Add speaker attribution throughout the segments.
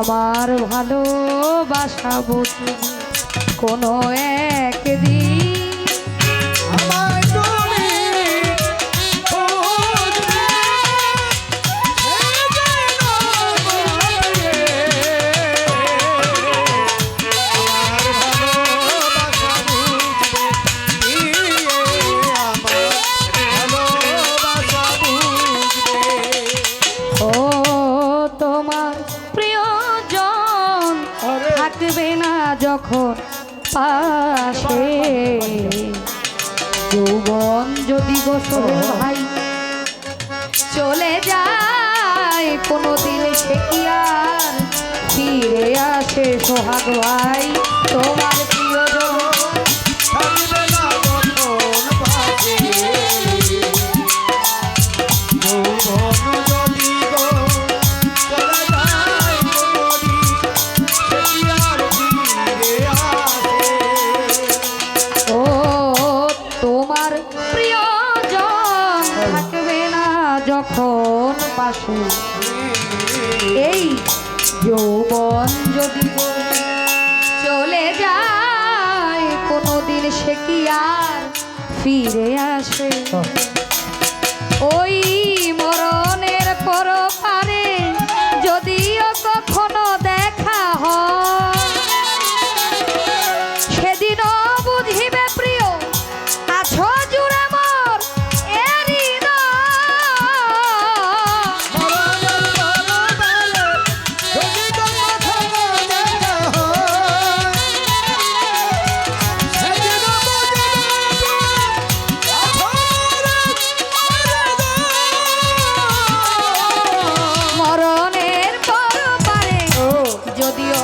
Speaker 1: আমার ভালোবাসা বুঝি কোনো একদিন
Speaker 2: আমায় তুমি বুঝবে,
Speaker 1: ও তোমার প্রিয়জন থাকবে না যখন পাশে, যৌবন যদি গোসল ভাই চলে যায় কোনোদিন সে কি আর ফিরে আসে সোহাগ ভাই তোমার প্রিয়জন
Speaker 2: থাকবে না যখন পাশে, যৌবন যদি গো চলে যায় কোনদিন, সে কি আর ফিরে আসে?
Speaker 1: ও তোমার প্রিয়জন থাকবে না যখন পাশে, এই যৌবন যদি চলে যায় কোনোদিন সে কি আর ফিরে আসে? ওই মরণের পরপারে যদিও কখনো দেখা হয়, সেদিনও বুঝিবে প্রিয় আছো জুড়ে মোর এরি মরণের পরপারে যদিও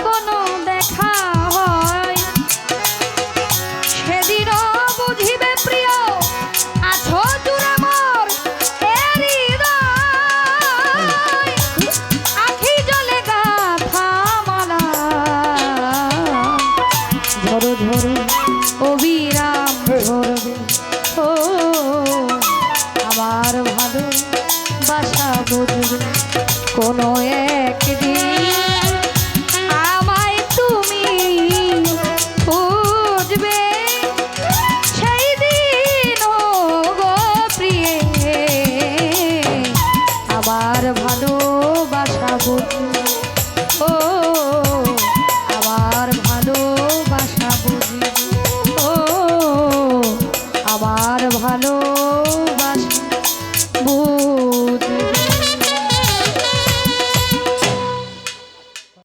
Speaker 1: কোনো দেখা হয়, সেদিনও বুঝিবে প্রিয় আছো জুড়ে মোর এরি আখি জলে গাথা মালা ঝরো ঝরো অবিরাম ঝরবে। ও আমার ভালোবাসা বুঝবে কোনো একদিন, আমায় তুমি বুঝবে সেই দিন ও গো প্রিয়ে, আমার ভালোবাসা বুঝবে। ও আমার ভালোবাসা বুঝবে, ও আমার ভালোবাসা